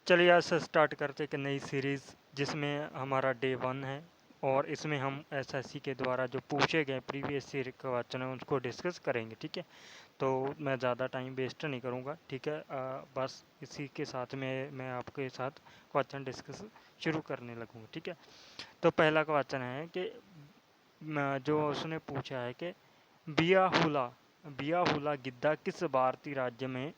चलिए आज से स्टार्ट करते एक नई सीरीज़ जिसमें हमारा डे 1 है और इसमें हम एसएससी के द्वारा जो पूछे गए प्रीवियस ईयर क्वेश्चन है उनको डिस्कस करेंगे। ठीक है, तो मैं ज़्यादा टाइम वेस्ट नहीं करूँगा। ठीक है, बस इसी के साथ में मैं आपके साथ क्वेश्चन डिस्कस शुरू करने लगूँगा। ठीक है, तो पहला क्वेश्चन है कि जो उसने पूछा है कि बियाहुला गिद्धा किस भारतीय राज्य में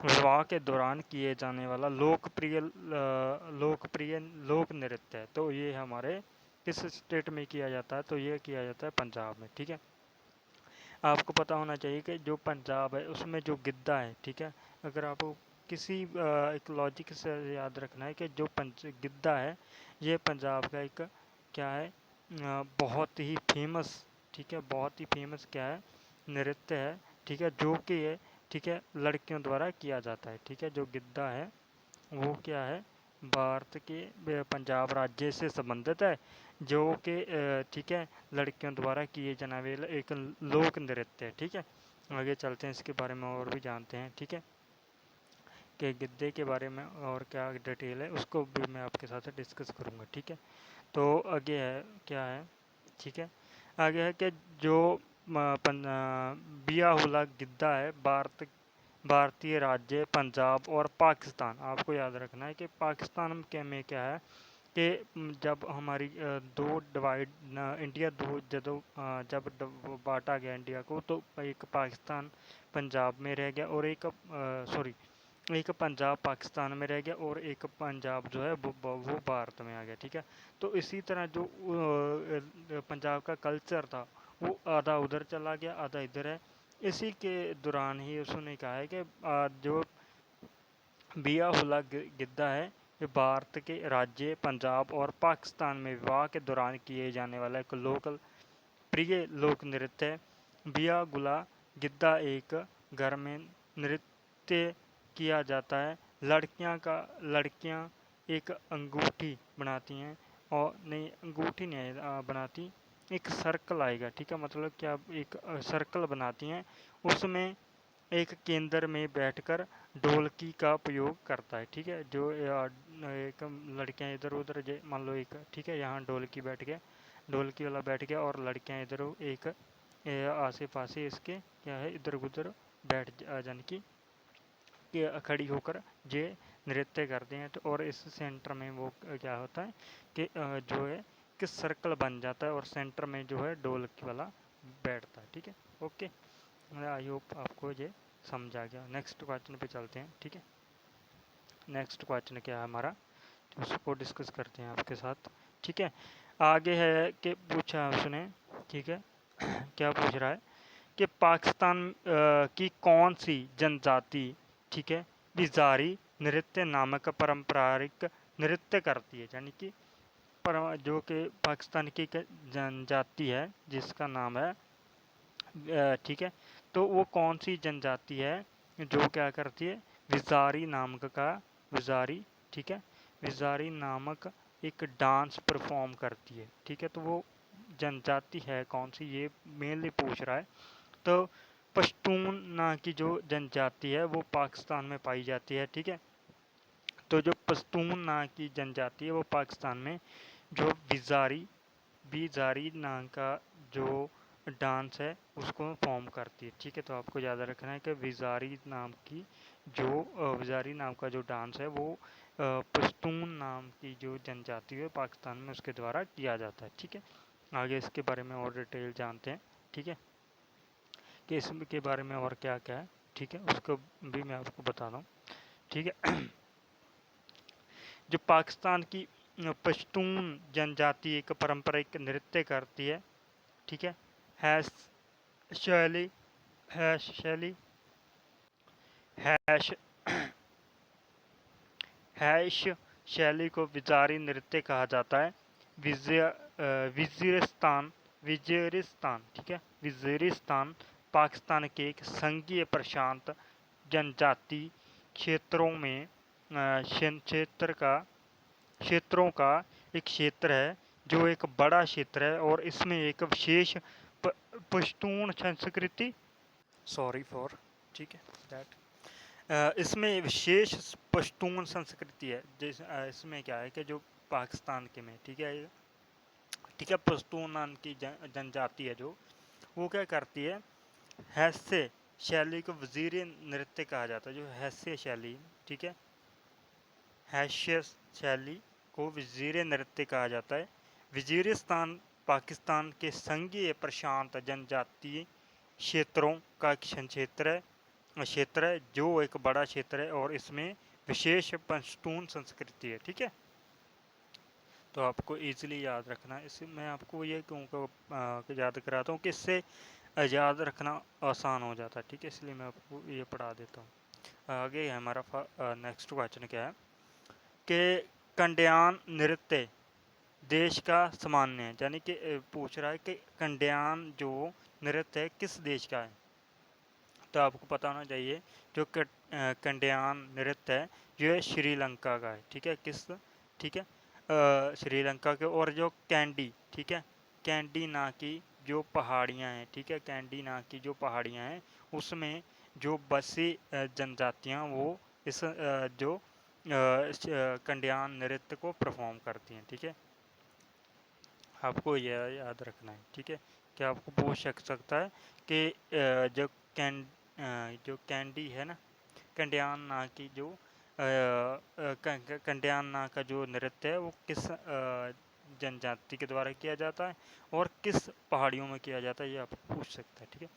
विवाह के दौरान किए जाने वाला लोकप्रिय लोक नृत्य है। तो ये हमारे किस स्टेट में किया जाता है? तो ये किया जाता है पंजाब में। ठीक है, आपको पता होना चाहिए कि जो पंजाब है उसमें जो गिद्धा है, ठीक है, अगर आपको किसी एक लॉजिक से याद रखना है कि जो गिद्धा है ये पंजाब का एक क्या है, बहुत ही फेमस, ठीक है, बहुत ही फेमस क्या है, नृत्य है। ठीक है, जो कि ये, ठीक है, लड़कियों द्वारा किया जाता है। ठीक है, जो गिद्धा है वो क्या है, भारत के पंजाब राज्य से संबंधित है, जो कि ठीक है, लड़कियों द्वारा किए जाने वाला एक लोक नृत्य है। ठीक है, आगे चलते हैं, इसके बारे में और भी जानते हैं। ठीक है, कि गिद्धे के बारे में और क्या डिटेल है उसको भी मैं आपके साथ डिस्कस करूँगा। ठीक है, तो आगे है क्या है, ठीक है, आगे है कि जो बियाहुला गिद्धा है भारतीय राज्य पंजाब और पाकिस्तान, आपको याद रखना है कि पाकिस्तान के में क्या है कि जब हमारी दो डिवाइड इंडिया दो जब बांटा गया इंडिया को, तो एक पाकिस्तान पंजाब में रह गया और एक सॉरी एक पंजाब पाकिस्तान में रह गया और एक पंजाब जो है वो भारत में आ गया। ठीक है, तो इसी तरह जो पंजाब का कल्चर था वो आधा उधर चला गया आधा इधर है। इसी के दौरान ही उसने कहा है कि जो बियाहुला गिद्धा है ये भारत के राज्य पंजाब और पाकिस्तान में विवाह के दौरान किए जाने वाला एक लोकल प्रिय लोक नृत्य है। बियागुला गिद्धा एक घर में नृत्य किया जाता है। लड़कियां एक अंगूठी बनाती हैं, और नहीं अंगूठी नहीं बनाती, एक सर्कल आएगा। ठीक है, मतलब क्या, एक सर्कल बनाती हैं, उसमें एक केंद्र में बैठकर ढोलकी का प्रयोग करता है। ठीक है, जो एक लड़कियां इधर उधर मान लो एक, ठीक है, यहाँ ढोलकी बैठ गया, ढोलकी वाला बैठ गया और लड़कियां इधर एक आसे पासे इसके क्या है इधर उधर बैठ यानी कि खड़ी होकर जे नृत्य करते हैं। तो और इस सेंटर में वो क्या होता है कि जो है कि सर्कल बन जाता है और सेंटर में जो है ढोलकी वाला बैठता है। ठीक है, ओके, आई होप आपको ये समझ आ गया। नेक्स्ट क्वेश्चन पे चलते हैं। ठीक है, नेक्स्ट क्वेश्चन क्या है हमारा, उसको डिस्कस करते हैं आपके साथ। ठीक है, आगे है कि पूछा है उसने, ठीक है, क्या पूछ रहा है कि पाकिस्तान की कौन सी जनजाति, ठीक है, बिजारी नृत्य नामक पारंपरिक नृत्य करती है, यानी कि जो कि पाकिस्तान की एक जनजाति है जिसका नाम है ठीक है, तो वो कौन सी जनजाति है जो क्या करती है, विजारी नामक का विजारी, ठीक है, विजारी नामक एक डांस परफॉर्म करती है। ठीक है, तो वो जनजाति है कौन सी, ये मेनली पूछ रहा है। तो पश्तून नाम की जो जनजाति है वो पाकिस्तान में पाई जाती है। ठीक है, तो जो पश्तून नाम की जनजाति है वो पाकिस्तान में जो बिजारी नाम का जो डांस है उसको फॉर्म करती है। ठीक है, तो आपको ज़्यादा रखना है कि विजारी नाम का जो डांस है वो पश्तून नाम की जो जनजाति है पाकिस्तान में उसके द्वारा किया जाता है। ठीक है, आगे इसके बारे में और डिटेल जानते हैं। ठीक है, कि इसके बारे में और क्या क्या है, ठीक है, उसको भी मैं आपको बता रहा हूँ। ठीक है, जो पाकिस्तान की पश्तून जनजाति एक पारंपरिक नृत्य करती है। ठीक है, हैश शैली हैश शैली हैश हैश शैली को विजारी नृत्य कहा जाता है। विजीरिस्तान विजीरिस्तान ठीक है, विजीरिस्तान पाकिस्तान के एक संघीय प्रशांत जनजाति क्षेत्रों में क्षेत्रों का एक क्षेत्र है जो एक बड़ा क्षेत्र है और इसमें एक विशेष पश्तून संस्कृति, सॉरी फॉर, ठीक है, दैट इसमें विशेष पश्तून संस्कृति है। जैसे इसमें क्या है कि जो पाकिस्तान के में, ठीक है, ठीक है, पश्तून नाम की जनजाति है जो, वो क्या करती है, हास्य शैली को वजीर नृत्य कहा जाता है। जो हास्य शैली, ठीक है, हास्य शैली को वजीर नृत्य कहा जाता है। वजीरिस्तान पाकिस्तान के संघीय प्रशांत जनजातीय क्षेत्रों का क्षेत्र है जो एक बड़ा क्षेत्र है और इसमें विशेष पश्तून संस्कृति है। ठीक है, तो आपको इजीली याद रखना है। इससे मैं आपको ये क्यों याद कराता हूँ कि इससे याद रखना आसान हो जाता है। ठीक है, इसलिए मैं आपको ये पढ़ा देता हूँ। आगे हमारा नेक्स्ट क्वेश्चन क्या है कि कंड्यान नृत्य देश का सामान्य है, यानी कि पूछ रहा है कि कंड्यान जो नृत्य है किस देश का है। तो आपको पता होना चाहिए जो कंड्यान नृत्य है जो श्रीलंका का है। ठीक है, ठीक है, श्रीलंका के। और जो कैंडी, ठीक है, कैंडी ना की जो पहाड़ियाँ हैं, ठीक है, कैंडी ना की जो पहाड़ियाँ हैं उसमें जो बसी जनजातियाँ वो इस जो कंड्यान नृत्य को परफॉर्म करती हैं। ठीक है, आपको यह याद रखना है। ठीक है, क्या आपको पूछ सकता है कि जो कैंडी है ना, कंड्यान ना की जो कंड्यान ना का जो नृत्य है वो किस जनजाति के द्वारा किया जाता है और किस पहाड़ियों में किया जाता है, ये आपको पूछ सकता है। ठीक है,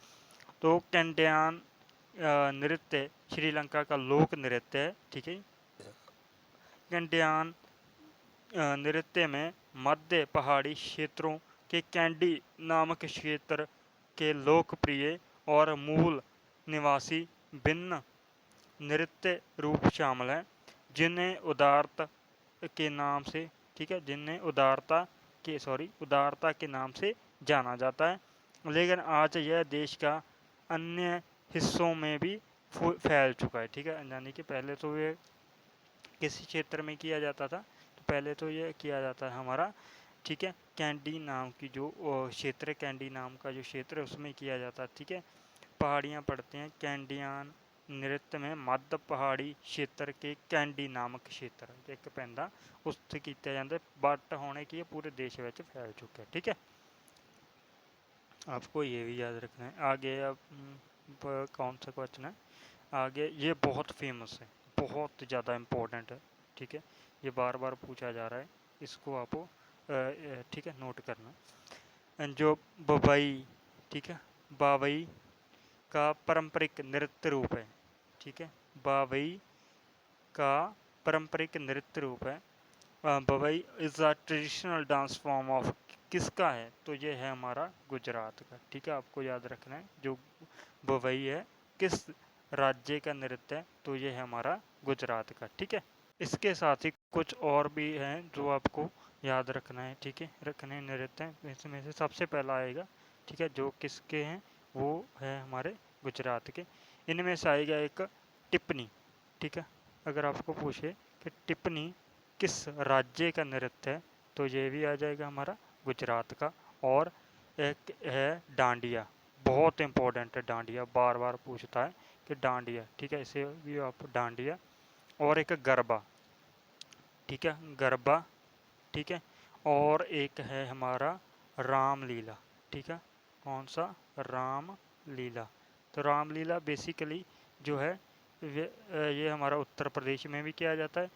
तो कंड्यान नृत्य श्रीलंका का लोक नृत्य है। ठीक है, कंड्यान नृत्य में मध्य पहाड़ी क्षेत्रों के कैंडी नामक क्षेत्र के लोकप्रिय और मूल निवासी भिन्न नृत्य रूप शामिल हैं जिन्हें उदारता के नाम से, ठीक है, जिन्हें उदारता के नाम से जाना जाता है। लेकिन आज यह देश का अन्य हिस्सों में भी फैल चुका है। ठीक है, यानी कि पहले तो ये किसी क्षेत्र में किया जाता था, तो पहले तो ये किया जाता है हमारा, ठीक है, कैंडी नाम की जो क्षेत्र, कैंडी नाम का जो क्षेत्र है उसमें किया जाता है। ठीक है, पहाड़ियाँ पड़ती हैं कैंडियान नृत्य में मध्य पहाड़ी क्षेत्र के कैंडी नामक क्षेत्र एक पैंदा उससे किया जाता है, बट होने की पूरे देश में फैल चुके हैं। ठीक है, आपको ये भी याद रखना है। आगे अब कौन सा क्वेश्चन है आगे, ये बहुत फेमस है, बहुत ज़्यादा इम्पोर्टेंट है। ठीक है, ये बार बार पूछा जा रहा है, इसको आपको ठीक है नोट करना। जो बबई, ठीक है, बावई का पारंपरिक नृत्य रूप है। ठीक है, बावई का पारंपरिक नृत्य रूप है। बवई is a traditional dance form of किसका है, तो ये है हमारा गुजरात का। ठीक है, आपको याद रखना है जो बवई है किस राज्य का नृत्य है, तो ये है हमारा गुजरात का। ठीक है, इसके साथ ही कुछ और भी हैं जो आपको याद रखना है। ठीक है, रखने नृत्य इसमें से सबसे पहला आएगा, ठीक है, जो किसके हैं वो है हमारे गुजरात के। इनमें से आएगा एक टिप्पणी। ठीक है, अगर आपको पूछे कि टिप्पणी किस राज्य का नृत्य है, तो ये भी आ जाएगा हमारा गुजरात का। और एक है डांडिया, बहुत इंपॉर्टेंट है डांडिया, बार बार पूछता है कि डांडिया, ठीक है, इसे भी आप डांडिया। और एक गरबा, ठीक है, गरबा, ठीक है। और एक है हमारा रामलीला। ठीक है, कौन सा, रामलीला। तो रामलीला बेसिकली जो है ये हमारा उत्तर प्रदेश में भी किया जाता है,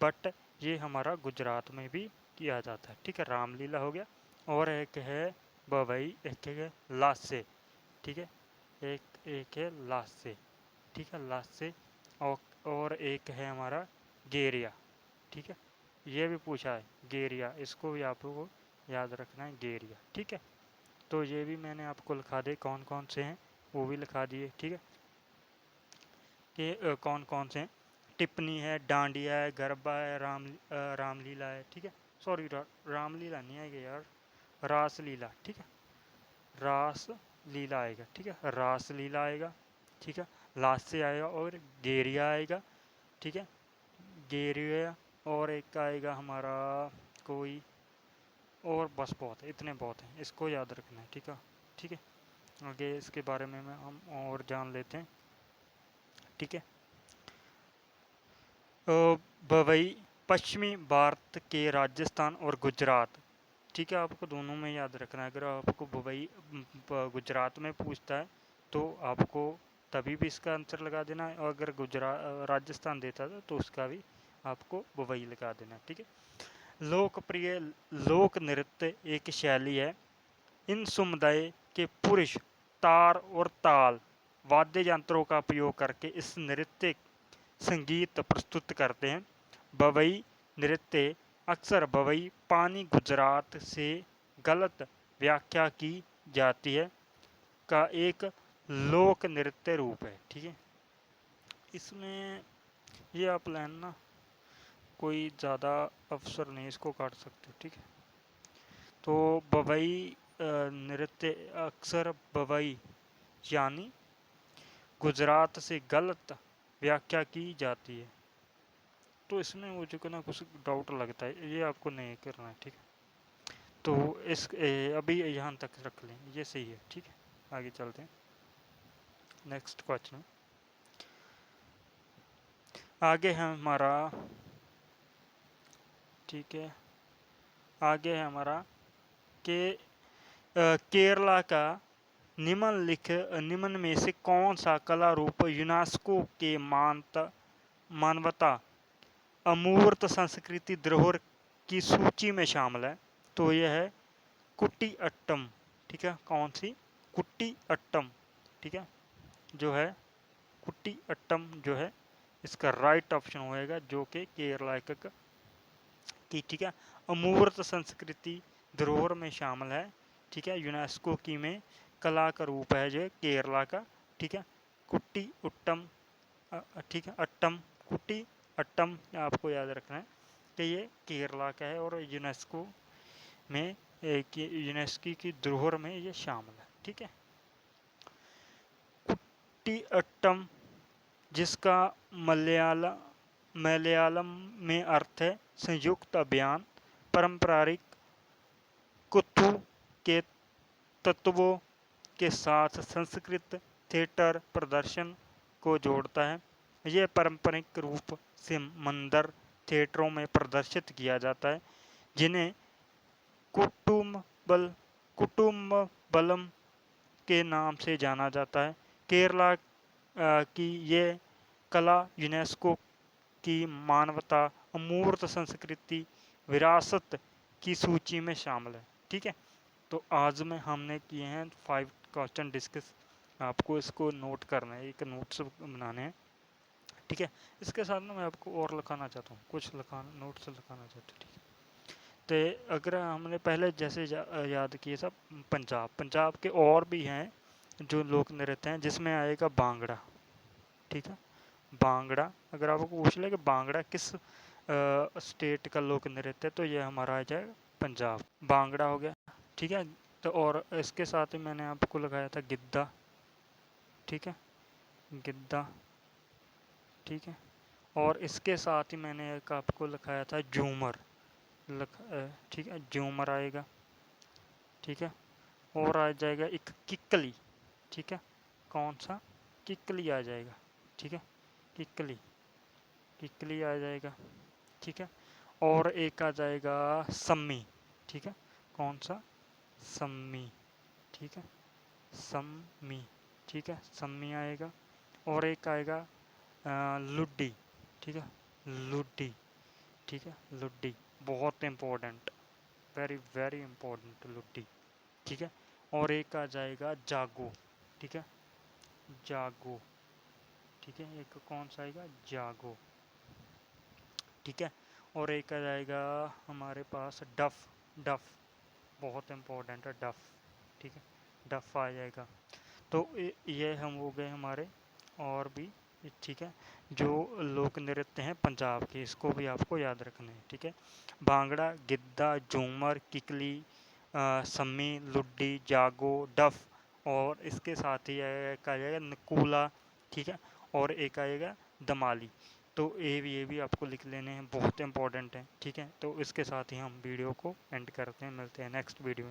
बट ये हमारा गुजरात में भी किया जाता है। ठीक है, रामलीला हो गया। और एक है बवई, एक है लासे। ठीक है, एक है लासे, ठीक है, लासे। और एक है हमारा गेरिया। ठीक है, ये भी पूछा है गेरिया, इसको भी आपको याद रखना है, गेरिया। ठीक है, तो ये भी मैंने आपको लिखा दिए कौन कौन से हैं, वो भी लिखा दिए। ठीक है, कि कौन कौन से हैं, टिप्पणी है, डांडिया है, गरबा है, रामलीला है। ठीक है, सॉरी रामलीला नहीं आएगा यार, रासलीला। ठीक है, रास लीला आएगा। ठीक है, रास लीला आएगा। ठीक है, लास्ट से आएगा। और गेरिया आएगा। ठीक है, गेरिया। और एक आएगा हमारा कोई और, बस बहुत है, इतने बहुत हैं, इसको याद रखना है। ठीक है, ठीक है, आगे इसके बारे में हम और जान लेते हैं। ठीक है, बवई पश्चिमी भारत के राजस्थान और गुजरात, ठीक है, आपको दोनों में याद रखना है। अगर आपको बवई गुजरात में पूछता है तो आपको तभी भी इसका आंसर लगा देना है, और अगर राजस्थान देता था तो उसका भी आपको बवई लगा देना है, ठीक है। लोकप्रिय लोक नृत्य एक शैली है। इन समुदाय के पुरुष तार और ताल वाद्य यंत्रों का उपयोग करके इस नृत्य संगीत प्रस्तुत करते हैं। बवई नृत्य अक्सर बवई पानी गुजरात से गलत व्याख्या की जाती है का एक लोक नृत्य रूप है, ठीक है। इसमें ये आप लाइन ना कोई ज़्यादा अवसर नहीं, इसको काट सकते, ठीक है। तो बवई नृत्य अक्सर बवई यानी गुजरात से गलत व्याख्या की जाती है। तो इसमें मुझे को ना कुछ डाउट लगता है, ये आपको नहीं करना है, ठीक है। तो अभी यहाँ तक रख लें, ये सही है, ठीक है। आगे चलते हैं नेक्स्ट क्वेश्चन। आगे है हमारा, ठीक है, आगे है हमारा के केरला का निम्न में से कौन सा कला रूप यूनेस्को के मानवता अमूर्त संस्कृति धरोहर की सूची में शामिल है? तो यह है कुट्टी अट्टम, ठीक है। कौन सी? कुट्टी अट्टम, ठीक है, जो है कुट्टी अट्टम जो है इसका राइट ऑप्शन होएगा, जो कि केरला की, ठीक है, अमूर्त संस्कृति धरोहर में शामिल है, ठीक है। यूनेस्को की में कला का रूप है जो केरला का, ठीक है। कुट्टी उट्टम, ठीक है, अट्टम, कुट्टी अट्टम आपको याद रखना है कि ये केरला का है और यूनेस्को में यूनेस्को की धरोहर में ये शामिल है, ठीक है। कुट्टी अट्टम जिसका मलयालम में अर्थ है संयुक्त अभियान, पारंपरिक कुत्थु के तत्वों के साथ संस्कृत थिएटर प्रदर्शन को जोड़ता है। यह पारंपरिक रूप से मंदिर थिएटरों में प्रदर्शित किया जाता है, जिन्हें कुटुम्बलम के नाम से जाना जाता है। केरला की ये कला यूनेस्को की मानवता अमूर्त संस्कृति विरासत की सूची में शामिल है, ठीक है। तो आज में हमने किए हैं 5 क्वेश्चन डिस्कस, आपको इसको नोट करना है, एक नोट्स बनाने हैं, ठीक है। इसके साथ में मैं आपको और लिखाना चाहता हूँ, कुछ नोट्स लिखाना चाहता हूँ, ठीक है। तो अगर हमने पहले जैसे याद किए सब पंजाब के और भी हैं जो लोक नृत्य हैं, जिसमें आएगा बांगड़ा, ठीक है। बांगड़ा अगर आपको पूछ ले कि बांगड़ा किस स्टेट का लोक नृत्य है, तो ये हमारा आ जाएगा पंजाब, बांगड़ा हो गया, ठीक है। तो और इसके साथ ही मैंने आपको लगाया था गिद्दा, ठीक है, गिद्दा, ठीक है। और इसके साथ ही मैंने एक आपको लिखाया था झूमर, ठीक है, झूमर आएगा, ठीक है। और आ जाएगा एक किक्कली, ठीक है, कौन सा? किक्कली आ जाएगा, ठीक है, किक्कली, किक्कली आ जाएगा, ठीक है। और एक आ जाएगा सम्मी, ठीक है, कौन सा? सम्मी, ठीक है, सम्मी, ठीक है, सम्मी आएगा। और एक आएगा लुड्डी, ठीक है, लुड्डी, ठीक है, लुड्डी बहुत इम्पोर्टेंट, वेरी वेरी इम्पोर्टेंट लुड्डी, ठीक है। और एक आ जाएगा जागो, ठीक है, जागो, ठीक है, एक कौन सा आएगा? जागो, ठीक है। और एक आ जाएगा हमारे पास डफ, डफ बहुत इम्पोर्टेंट है, डफ, ठीक है, डफ आ जाएगा। तो ये हम हो गए हमारे और भी, ठीक है, जो लोक नृत्य हैं पंजाब के, इसको भी आपको याद रखना है, ठीक है। भांगड़ा, गिद्दा, झूमर, किकली, सम्मी, लुड्डी, जागो, डफ, और इसके साथ ही एक आ जाएगा नकूला, ठीक है। और एक आएगा दमाली। तो ये भी आपको लिख लेने हैं, बहुत इंपॉर्टेंट है, ठीक है। तो इसके साथ ही हम वीडियो को एंड करते हैं, मिलते हैं नेक्स्ट वीडियो में।